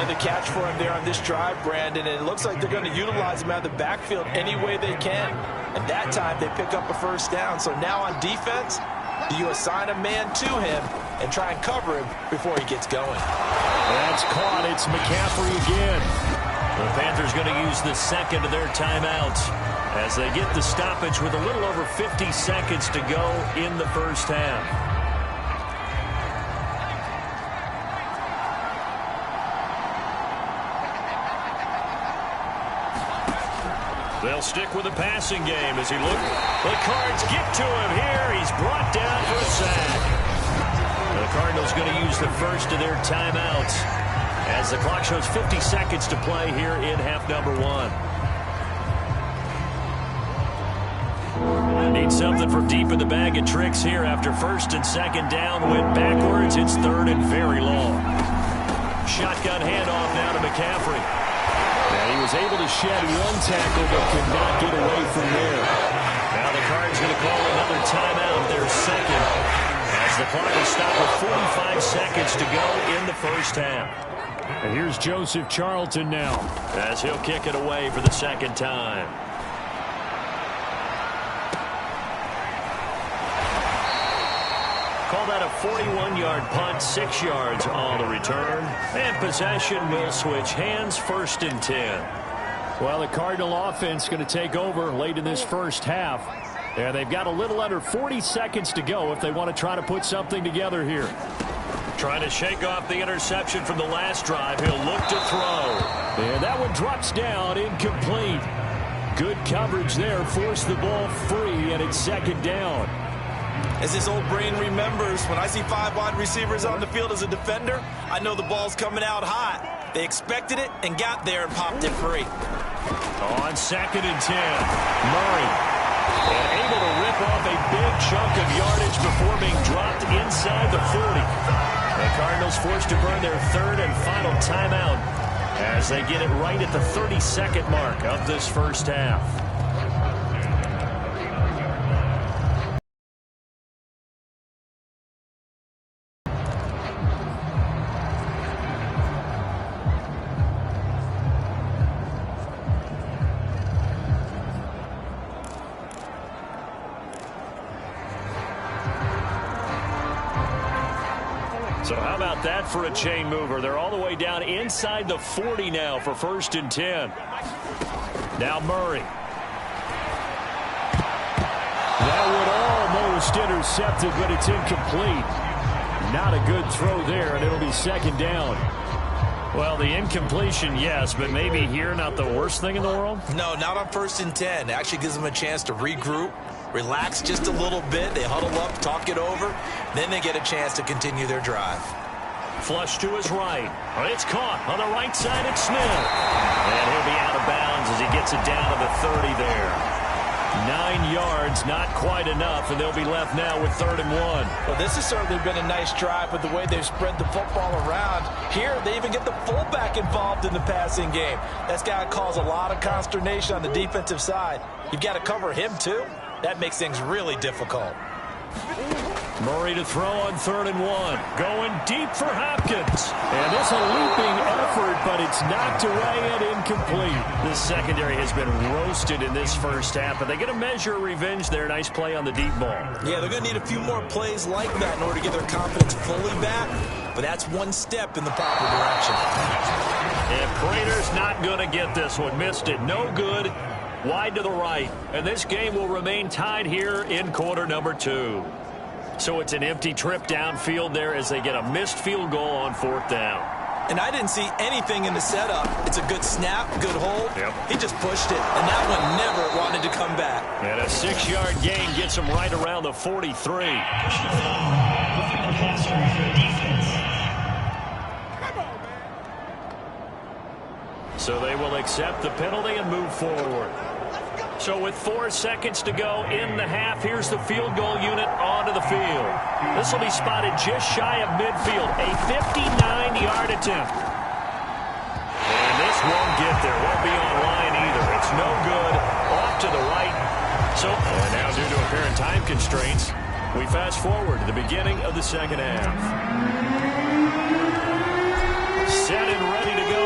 another catch for him there on this drive, Brandon, and it looks like they're going to utilize him out of the backfield any way they can. And that time they pick up a first down. So now on defense, do you assign a man to him and try and cover him before he gets going? That's caught. It's McCaffrey again. The Panthers going to use the second of their timeouts as they get the stoppage with a little over 50 seconds to go in the first half. They'll stick with the passing game as he looks. The Cards get to him here. He's brought down for a sack. The Cardinals going to use the first of their timeouts as the clock shows 50 seconds to play here in half number one. Need something for deep in the bag of tricks here after first and second down went backwards. It's third and very long. Shotgun handoff now to McCaffrey. And he was able to shed one tackle but could not get away from there. Now the Cards going to call another timeout, their second, as the clock is stopped with 45 seconds to go in the first half. And here's Joseph Charlton now, as he'll kick it away for the second time. Call that a 41-yard punt, 6 yards on the return. And possession will switch hands, first and 10. Well, the Cardinal offense going to take over late in this first half. And they've got a little under 40 seconds to go if they want to try to put something together here. Trying to shake off the interception from the last drive. He'll look to throw. And that one drops down, incomplete. Good coverage there, forced the ball free, and it's second down. As this old brain remembers, when I see 5 wide receivers on the field as a defender, I know the ball's coming out hot. They expected it and got there and popped it free. On second and 10, Murray. And able to rip off a big chunk of yardage before being dropped inside the 40. The Cardinals forced to burn their third and final timeout as they get it right at the 30-second mark of this first half. So how about that for a chain mover? They're all the way down inside the 40 now for first and 10. Now Murray. That one almost intercepted, but it's incomplete. Not a good throw there, and it'll be second down. Well, the incompletion, yes, but maybe here not the worst thing in the world? No, not on first and 10. It actually gives them a chance to regroup, relax just a little bit. They huddle up, talk it over. Then they get a chance to continue their drive. Flush to his right. It's caught on the right side. It's Smith. And he'll be out of bounds as he gets it down to the 30 there. 9 yards, not quite enough, and they'll be left now with third and 1. Well, this has certainly been a nice drive with the way they've spread the football around. Here, they even get the fullback involved in the passing game. That's got to cause a lot of consternation on the defensive side. You've got to cover him, too. That makes things really difficult. Murray to throw on third and 1. Going deep for Hopkins. And it's a leaping effort, but it's knocked away and incomplete. This secondary has been roasted in this first half, but they get a measure of revenge there. Nice play on the deep ball. Yeah, they're going to need a few more plays like that in order to get their confidence fully back, but that's one step in the proper direction. And Prater's not going to get this one. Missed it. No good. Wide to the right. And this game will remain tied here in quarter number 2. So it's an empty trip downfield there as they get a missed field goal on fourth down. And I didn't see anything in the setup. It's a good snap, good hold. Yep. He just pushed it, and that one never wanted to come back. And a 6-yard gain gets him right around the 43. So they will accept the penalty and move forward. So with 4 seconds to go in the half, here's the field goal unit onto the field. This will be spotted just shy of midfield, a 59-yard attempt. And this won't get there, won't be on line either. It's no good, off to the right. So and now due to apparent time constraints, we fast forward to the beginning of the second half. Set and ready to go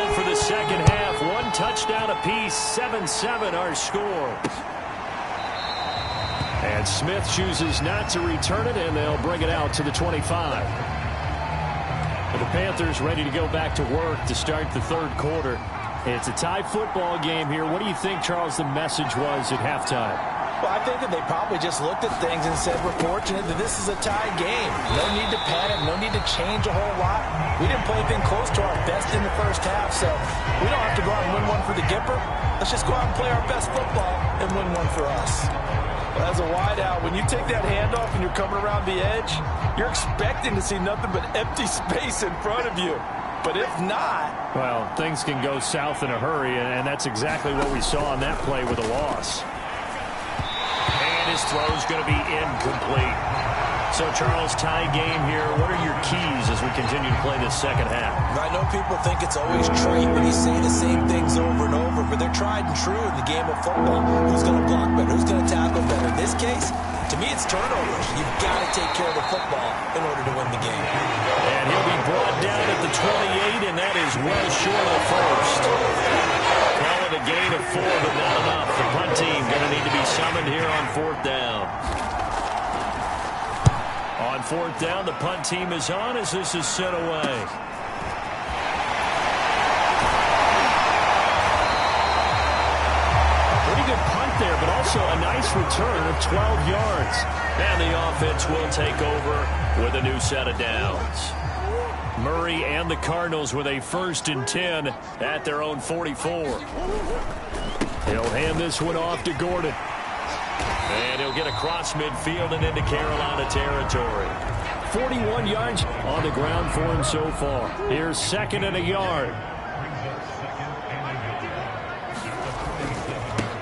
touchdown apiece, 7-7 our score. And Smith chooses not to return it, and they'll bring it out to the 25. The Panthers ready to go back to work to start the third quarter. It's a tie football game here. What do you think, Charles, the message was at halftime? Well, I think that they probably just looked at things and said, we're fortunate that this is a tie game. No need to panic, no need to change a whole lot. We didn't play anything close to our best in the first half, so we don't have to go out and win one for the Gipper. Let's just go out and play our best football and win one for us. Well, as a wideout, when you take that handoff and you're coming around the edge, you're expecting to see nothing but empty space in front of you. But if not... Well, things can go south in a hurry, and that's exactly what we saw on that play with a loss. And his throw is going to be incomplete. So, Charles, tie game here. What are your keys as we continue to play this second half? I know people think it's always trite when you say the same things over and over, but they're tried and true in the game of football. Who's going to block better? Who's going to tackle better? In this case, to me, it's turnovers. You've got to take care of the football in order to win the game. And he'll be brought down at the 28, and that is well short of first. Call it a gain of 4, but not enough. The punt team going to need to be summoned here on fourth down. On fourth down, the punt team is on as this is sent away. Pretty good punt there, but also a nice return of 12 yards. And the offense will take over with a new set of downs. Murray and the Cardinals with a 1st and 10 at their own 44. He'll hand this one off to Gordon. And he'll get across midfield and into Carolina territory. 41 yards on the ground for him so far. Here's 2nd and a yard.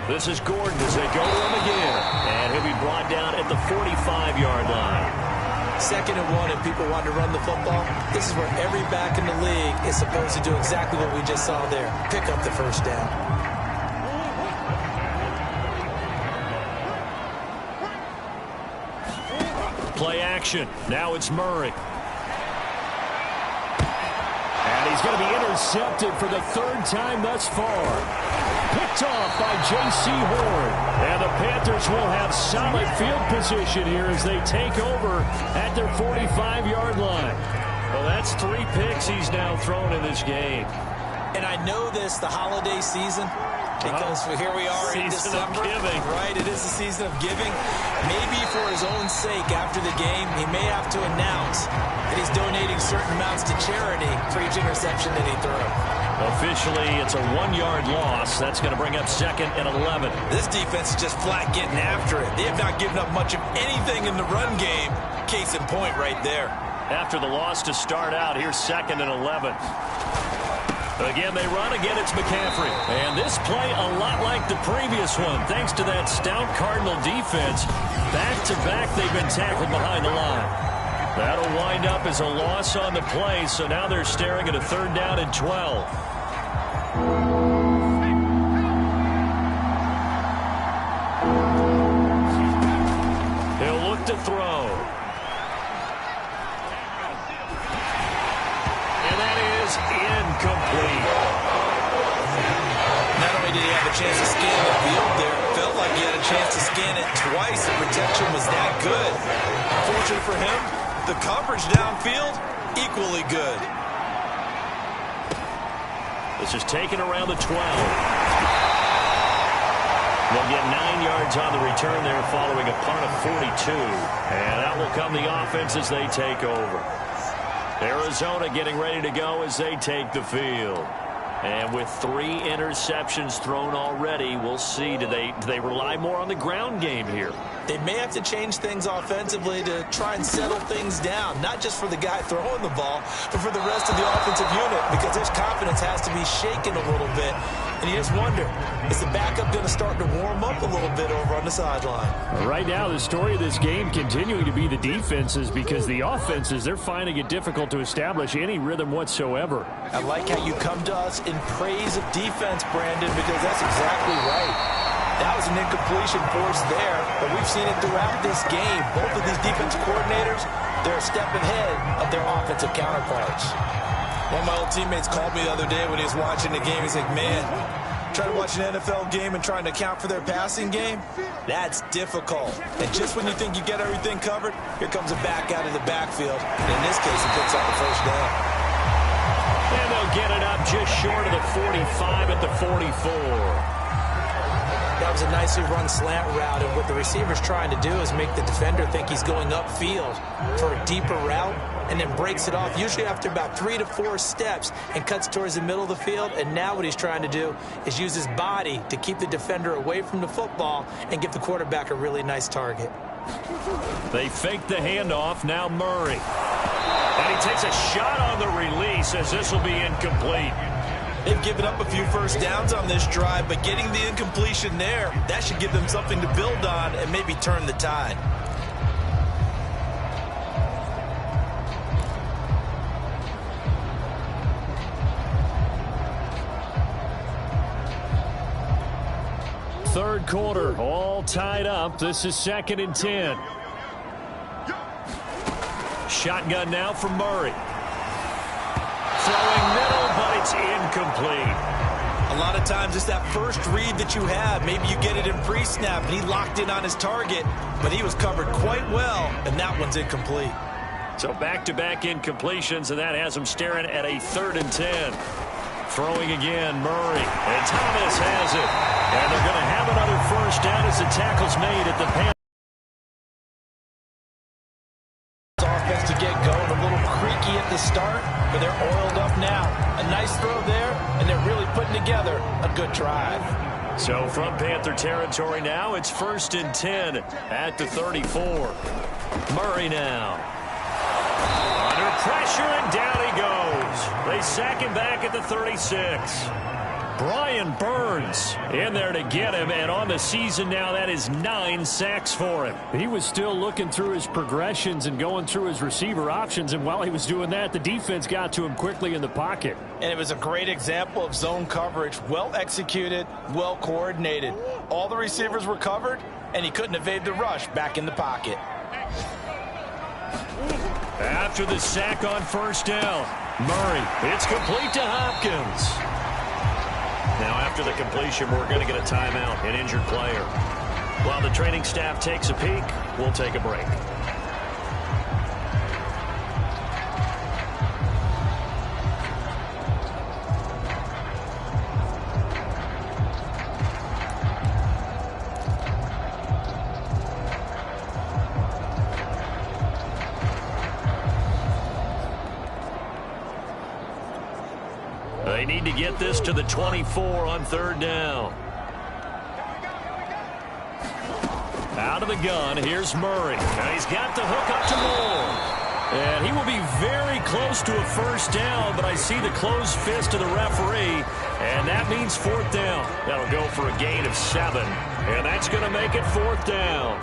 This is Gordon as they go to him again. And he'll be brought down at the 45-yard line. 2nd and 1, and people want to run the football. This is where every back in the league is supposed to do exactly what we just saw there. Pick up the first down. Play action. Now it's Murray. And he's going to be intercepted for the 3rd time thus far. Picked off by J.C. Horn. And the Panthers will have solid field position here as they take over at their 45-yard line. Well, that's 3 picks he's now thrown in this game. And I know this, the holiday season, because here we are in December. Right, it is the season of giving. Maybe for his own sake, after the game, he may have to announce that he's donating certain amounts to charity for each interception that he threw. Officially, it's a 1-yard loss. That's going to bring up 2nd and 11. This defense is just flat getting after it. They have not given up much of anything in the run game. Case in point right there. After the loss to start out, here's 2nd and 11. Again, they run. Again, it's McCaffrey. And this play a lot like the previous one. Thanks to that stout Cardinal defense, back-to-back they've been tackled behind the line. That'll wind up as a loss on the play, so now they're staring at a 3rd down and 12. He'll look to throw. And that is incomplete. Not only did he have a chance to scan the field there, it felt like he had a chance to scan it twice. The protection was that good. Fortunate for him, the coverage downfield, equally good. This is taken around the 12. They'll get 9 yards on the return there following a punt of 42. And out will come the offense as they take over. Arizona getting ready to go as they take the field. And with 3 interceptions thrown already, we'll see. Do they rely more on the ground game here? They may have to change things offensively to try and settle things down, not just for the guy throwing the ball, but for the rest of the offensive unit, because his confidence has to be shaken a little bit. And you just wonder, is the backup going to start to warm up a little bit over on the sideline? Right now, the story of this game continuing to be the defenses, because the offenses, they're finding it difficult to establish any rhythm whatsoever. I like how you come to us in praise of defense, Brandon, because that's exactly right. That was an incompletion force there, but we've seen it throughout this game. Both of these defense coordinators, they're a step ahead of their offensive counterparts. One of my old teammates called me the other day when he was watching the game. He's like, man, Try to watch an NFL game and trying to account for their passing game? That's difficult. And just when you think you get everything covered, here comes a back out of the backfield. And in this case, he picks up the first down. And they'll get it up just short of the 45 at the 44. That was a nicely run slant route, and what the receiver's trying to do is make the defender think he's going upfield for a deeper route, and then breaks it off, usually after about 3 to 4 steps, and cuts towards the middle of the field. And now what he's trying to do is use his body to keep the defender away from the football and give the quarterback a really nice target. They fake the handoff. Now Murray. And he takes a shot on the release as this will be incomplete. They've given up a few first downs on this drive, but getting the incompletion there, that should give them something to build on and maybe turn the tide. Third quarter, all tied up. This is 2nd and 10. Shotgun now from Murray. Throwing middle, but it's incomplete. A lot of times it's that first read that you have. Maybe you get it in pre-snap, and he locked in on his target, but he was covered quite well, and that one's incomplete. So back-to-back incompletions, and that has him staring at a 3rd and 10. Throwing again, Murray. And Thomas has it. And they're going to have another first down as the tackle's made at the Panthers. Offense to get going, a little creaky at the start, but they're oiled up now. A nice throw there, and they're really putting together a good drive. So from Panther territory now, it's 1st and 10 at the 34. Murray now. Under pressure, and down he goes. They sack him back at the 36. Brian Burns in there to get him, and on the season now, that is 9 sacks for him. He was still looking through his progressions and going through his receiver options, and while he was doing that, the defense got to him quickly in the pocket. And it was a great example of zone coverage. Well executed, well coordinated. All the receivers were covered, and he couldn't evade the rush back in the pocket. After the sack on first down, Murray, it's complete to Hopkins. Now after the completion, we're going to get a timeout, an injured player. While the training staff takes a peek, we'll take a break. They need to get this to the 24 on 3rd down. Out of the gun, here's Murray. And he's got the hook up to Moore. And he will be very close to a first down, but I see the closed fist of the referee, and that means 4th down. That'll go for a gain of 7, and that's going to make it 4th down.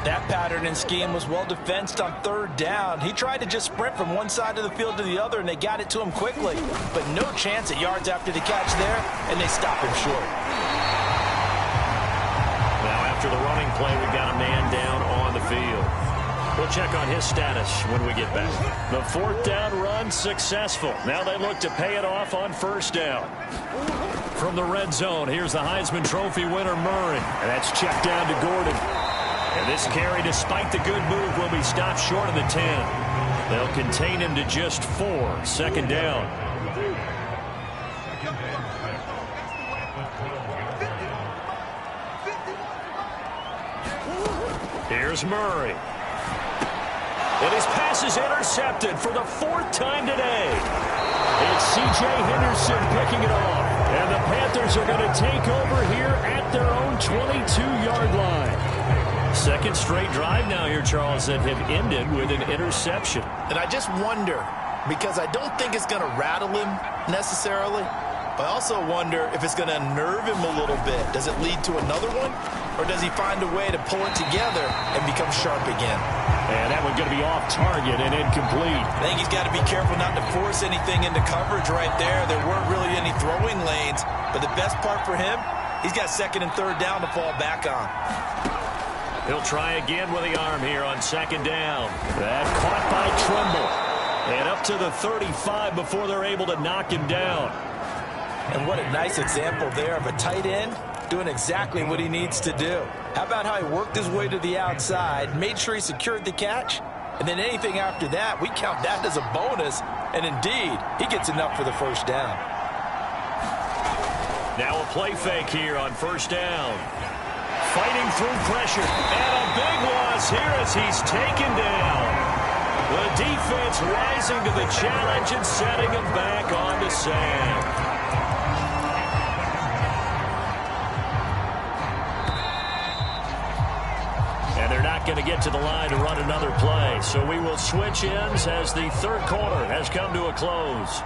That pattern and scheme was well defensed on 3rd down. He tried to just sprint from one side of the field to the other, and they got it to him quickly. But no chance at yards after the catch there, and they stop him short. Now after the running play, we've got a man down on the field. We'll check on his status when we get back. The 4th down run successful. Now they look to pay it off on first down. From the red zone, here's the Heisman Trophy winner, Murray. And that's checked down to Gordon. And this carry, despite the good move, will be stopped short of the 10. They'll contain him to just 4. 2nd down. Here's Murray. And his pass is intercepted for the 4th time today. It's C.J. Henderson picking it off. And the Panthers are going to take over here at their own 22-yard line. Second straight drive now here, Charles, that have ended with an interception. And I just wonder, because I don't think it's going to rattle him necessarily, but I also wonder if it's going to unnerve him a little bit. Does it lead to another one? Or does he find a way to pull it together and become sharp again? And that one's going to be off target and incomplete. I think he's got to be careful not to force anything into coverage right there. There weren't really any throwing lanes. But the best part for him, he's got 2nd and 3rd down to fall back on. He'll try again with the arm here on 2nd down. That caught by Tremble. And up to the 35 before they're able to knock him down. And what a nice example there of a tight end doing exactly what he needs to do. How about how he worked his way to the outside, made sure he secured the catch, and then anything after that, we count that as a bonus. And indeed, he gets enough for the first down. Now a play fake here on first down. Fighting through pressure. And a big loss here as he's taken down. The defense rising to the challenge and setting him back onto sand. And they're not going to get to the line to run another play. So we will switch ends as the third quarter has come to a close.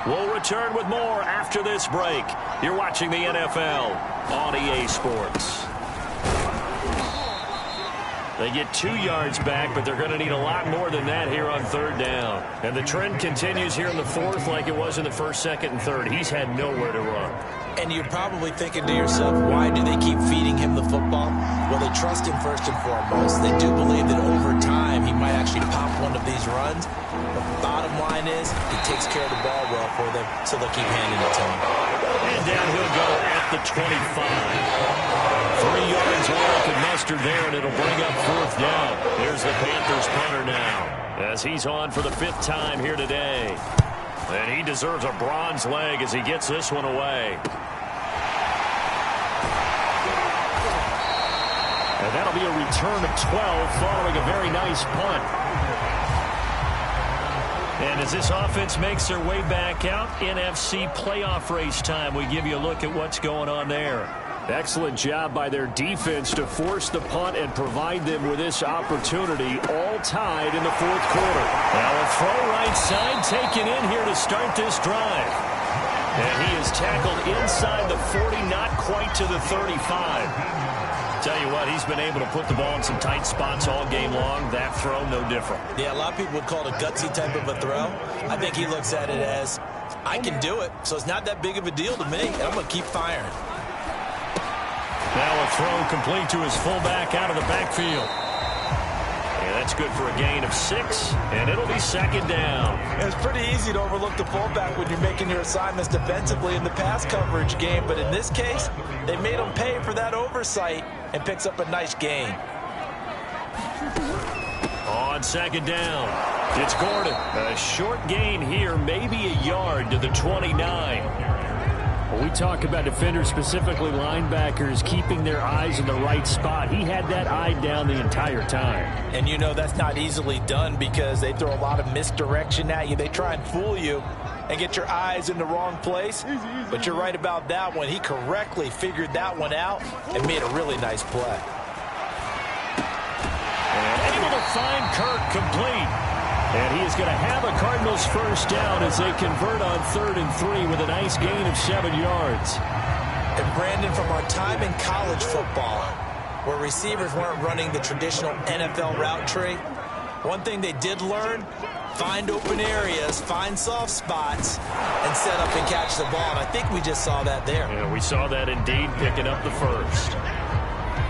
We'll return with more after this break. You're watching the NFL on EA Sports. They get 2 yards back, but they're going to need a lot more than that here on third down. And the trend continues here in the fourth like it was in the first, second, and third. He's had nowhere to run. And you're probably thinking to yourself, why do they keep feeding him the football? Well, they trust him first and foremost. They do believe that over time he might actually pop one of these runs. The bottom line is he takes care of the ball well for them, so they'll keep handing it to him. And down he'll go at the 25. 3 yards all they can muster there, and it'll bring up fourth down. Here's the Panthers punter now, as he's on for the 5th time here today. And he deserves a bronze leg as he gets this one away. And that'll be a return of 12 following a very nice punt. And as this offense makes their way back out, NFC playoff race time, we give you a look at what's going on there. Excellent job by their defense to force the punt and provide them with this opportunity, all tied in the fourth quarter. Now a throw right side taken in here to start this drive. And he is tackled inside the 40, not quite to the 35. Tell you what, he's been able to put the ball in some tight spots all game long. That throw, no different. Yeah, a lot of people would call it a gutsy type of a throw. I think he looks at it as, I can do it, so it's not that big of a deal to me, and I'm going to keep firing. Now a throw complete to his fullback out of the backfield. And that's good for a gain of 6, and it'll be second down. It's pretty easy to overlook the fullback when you're making your assignments defensively in the pass coverage game, but in this case, they made him pay for that oversight and picks up a nice gain. On second down, it's Gordon. A short gain here, maybe a yard to the 29. When we talk about defenders, specifically linebackers, keeping their eyes in the right spot, he had that eye down the entire time. And you know that's not easily done because they throw a lot of misdirection at you. They try and fool you and get your eyes in the wrong place. But you're right about that one. He correctly figured that one out and made a really nice play. And able to find Kirk complete. And he is going to have a Cardinals first down as they convert on 3rd and 3 with a nice gain of 7 yards. And Brandon, from our time in college football, where receivers weren't running the traditional NFL route tree, one thing they did learn, find open areas, find soft spots, and set up and catch the ball. And I think we just saw that there. Yeah, we saw that indeed, picking up the first.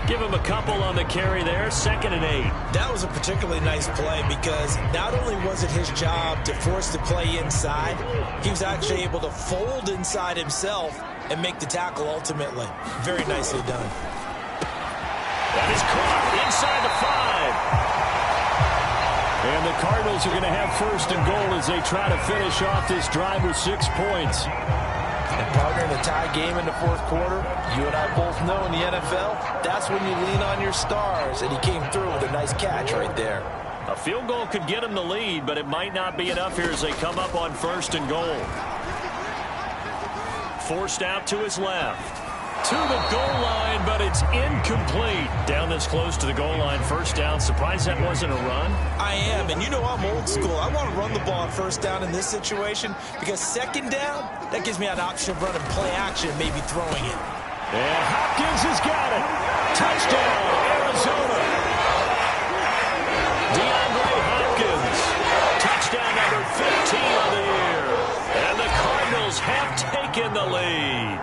Give him a couple on the carry there, 2nd and 8. That was a particularly nice play because not only was it his job to force the play inside, he was actually able to fold inside himself and make the tackle ultimately. Very nicely done. That is caught inside the 5. And the Cardinals are going to have 1st and goal as they try to finish off this drive with 6 points. And partner, in a tie game in the fourth quarter, you and I both know in the NFL, that's when you lean on your stars, and he came through with a nice catch right there. A field goal could get him the lead, but it might not be enough here as they come up on 1st and goal. Forced out to his left. To the goal line, but it's incomplete. Down this close to the goal line, first down. Surprised that wasn't a run? I am, and you know I'm old school. I want to run the ball on first down in this situation because second down, that gives me an option of running play action, maybe throwing it. And Hopkins has got it. Touchdown, Arizona. DeAndre Hopkins. Touchdown number 15 on the year. And the Cardinals have taken the lead.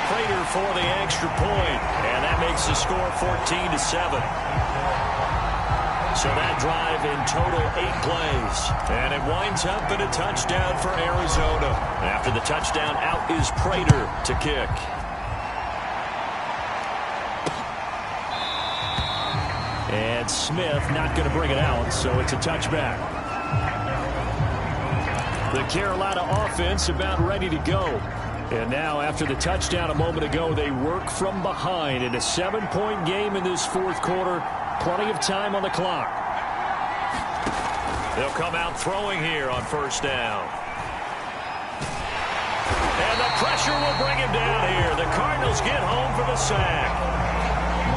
Prater for the extra point, and that makes the score 14-7. So that drive in total 8 plays. And it winds up in a touchdown for Arizona. After the touchdown, out is Prater to kick. And Smith not going to bring it out, so it's a touchback. The Carolina offense about ready to go. And now, after the touchdown a moment ago, they work from behind in a 7-point game in this fourth quarter. Plenty of time on the clock. They'll come out throwing here on first down. And the pressure will bring him down here. The Cardinals get home for the sack.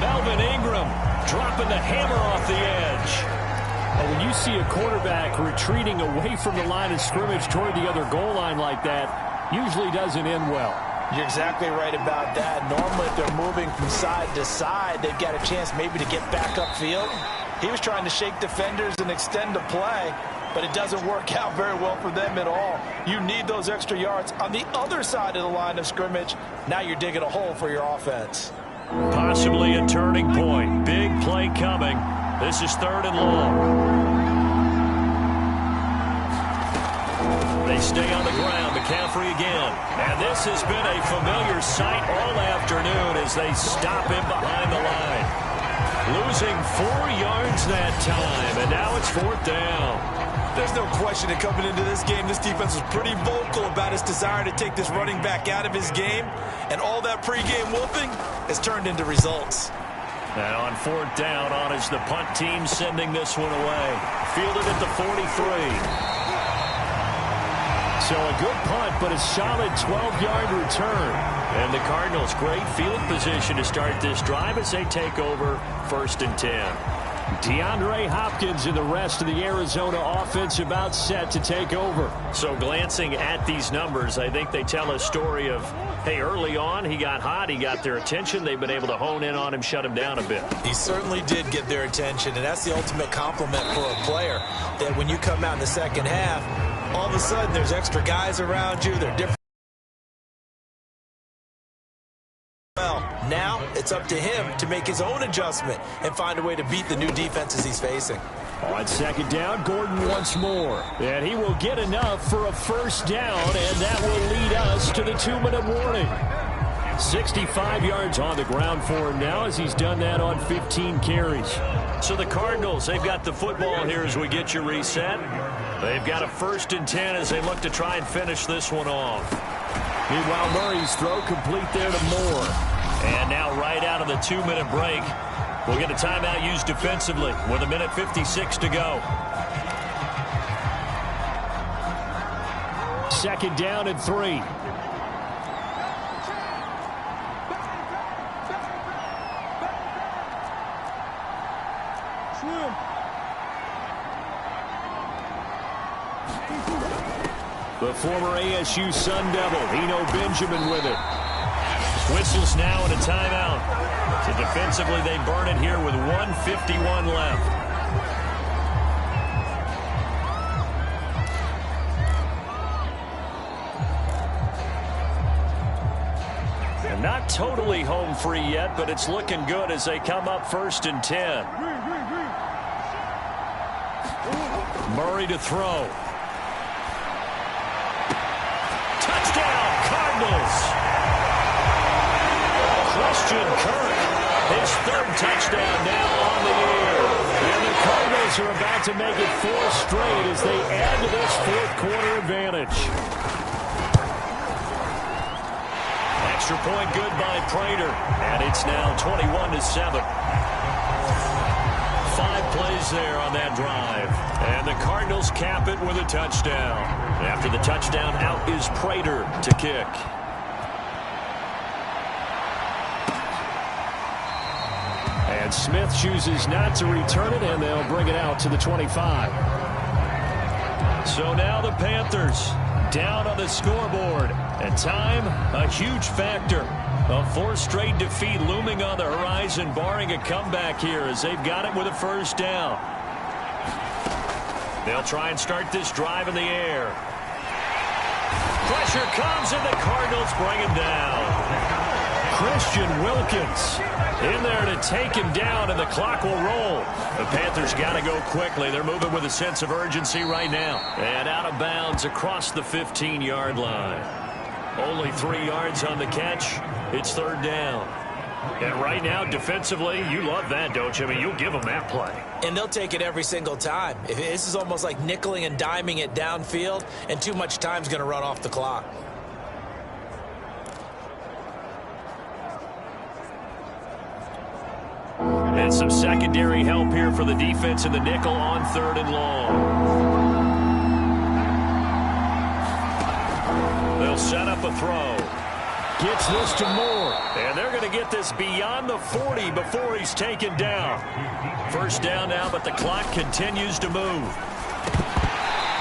Melvin Ingram dropping the hammer off the edge. When you see a quarterback retreating away from the line of scrimmage toward the other goal line like that, usually doesn't end well. You're exactly right about that. Normally, if they're moving from side to side, they've got a chance maybe to get back upfield. He was trying to shake defenders and extend the play, but it doesn't work out very well for them at all. You need those extra yards on the other side of the line of scrimmage. Now you're digging a hole for your offense. Possibly a turning point. Big play coming. This is 3rd and long. They stay on the ground. McCaffrey again. And this has been a familiar sight all afternoon as they stop him behind the line. Losing 4 yards that time, and now it's 4th down. There's no question that coming into this game, this defense was pretty vocal about its desire to take this running back out of his game. And all that pregame whooping has turned into results. And on 4th down, on is the punt team sending this one away. Fielded at the 43. So a good punt, but a solid 12-yard return. And the Cardinals, great field position to start this drive as they take over 1st and 10. DeAndre Hopkins and the rest of the Arizona offense about set to take over. So glancing at these numbers, I think they tell a story of, hey, early on he got hot, he got their attention, they've been able to hone in on him, shut him down a bit. He certainly did get their attention, and that's the ultimate compliment for a player, that when you come out in the second half, all of a sudden there's extra guys around you, they're different. Well, now it's up to him to make his own adjustment and find a way to beat the new defenses he's facing. On 2nd down, Gordon once more. And he will get enough for a 1st down, and that will lead us to the 2-minute warning. 65 yards on the ground for him now as he's done that on 15 carries. So the Cardinals, they've got the football here as we get you reset. They've got a 1st and 10 as they look to try and finish this one off. Meanwhile, Murray's throw complete there to Moore. And now right out of the 2-minute break, we'll get a timeout used defensively with 1:56 to go. 2nd down and 3. The former ASU Sun Devil, Eno Benjamin with it. Whistles now and a timeout. So defensively, they burn it here with 1:51 left. And not totally home free yet, but it's looking good as they come up 1st and 10. Murray to throw. Touchdown, Cardinals. Christian Kirk, his 3rd touchdown now on the year. And the Cardinals are about to make it 4 straight as they add to this 4th quarter advantage. Extra point good by Prater, and it's now 21-7. 5 plays there on that drive. And the Cardinals cap it with a touchdown. After the touchdown, out is Prater to kick. And Smith chooses not to return it, and they'll bring it out to the 25. So now the Panthers down on the scoreboard. And time, a huge factor. A 4th straight defeat looming on the horizon, barring a comeback here as they've got it with a 1st down. They'll try and start this drive in the air. Pressure comes, and the Cardinals bring him down. Christian Wilkins in there to take him down, and the clock will roll. The Panthers got to go quickly. They're moving with a sense of urgency right now. And out of bounds across the 15-yard line. Only 3 yards on the catch. It's third down. And right now, defensively, you love that, don't you? I mean, you'll give them that play. And they'll take it every single time. This is almost like nickeling and diming it downfield, and too much time's going to run off the clock. And some secondary help here for the defense in the nickel on 3rd and long. They'll set up a throw. Gets this to Moore. And they're going to get this beyond the 40 before he's taken down. First down now, but the clock continues to move.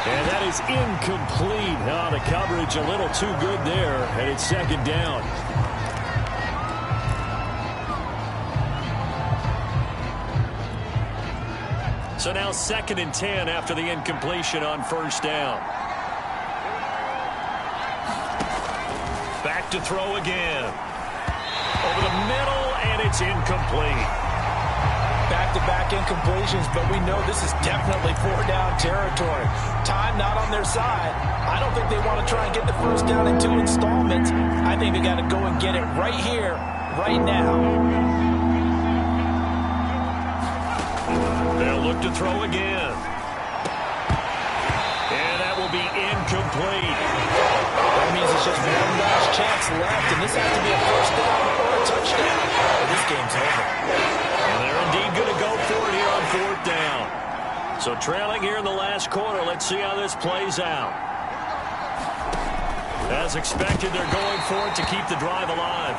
And that is incomplete. Oh, the coverage a little too good there, and it's second down. So now 2nd and 10 after the incompletion on first down. Back to throw again. Over the middle, and it's incomplete. Back-to-back incompletions, but we know this is definitely 4-down territory. Time not on their side. I don't think they want to try and get the first down in 2 installments. I think they got to go and get it right here, right now. They'll look to throw again. And that will be incomplete. That means it's just one last chance left, and this has to be a first down or a touchdown. This game's over. And they're indeed going to go for it here on 4th down. So trailing here in the last quarter. Let's see how this plays out. As expected, they're going for it to keep the drive alive.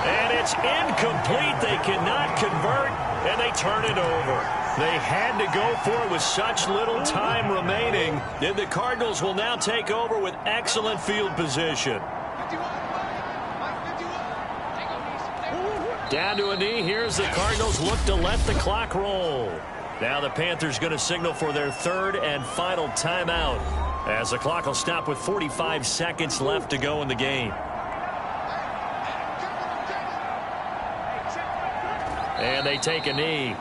And it's incomplete. They cannot convert, and they turn it over. They had to go for it with such little time remaining. And the Cardinals will now take over with excellent field position. Down to a knee. Here's the Cardinals look to let the clock roll. Now the Panthers going to signal for their 3rd and final timeout, as the clock will stop with 45 seconds left to go in the game. And they take a knee.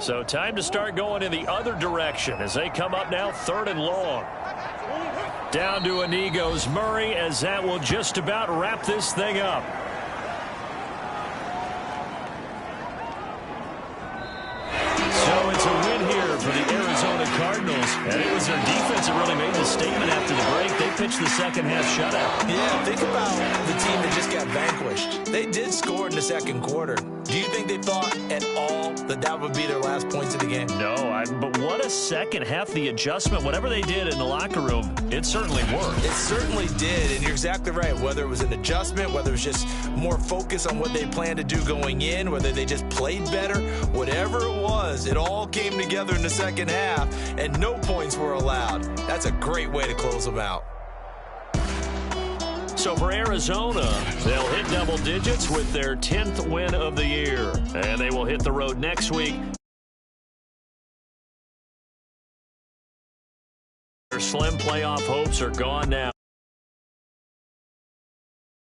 So time to start going in the other direction as they come up now 3rd and long. Down to a knee goes Murray, as that will just about wrap this thing up. So it's a win here for the Arizona Cardinals. And it was their defense that really made the statement after the break. They pitched the second half shutout. Yeah, think about the team that just got vanquished. They did score in the second quarter. Do you think they thought at all that that would be their last points of the game? No, but what a second half. The adjustment, whatever they did in the locker room, it certainly worked. It certainly did, and you're exactly right. Whether it was an adjustment, whether it was just more focus on what they planned to do going in, whether they just played better, whatever it was, it all came together in the second half, and no points were allowed. That's a great way to close them out. So for Arizona, they'll hit double digits with their 10th win of the year. And they will hit the road next week. Their slim playoff hopes are gone now.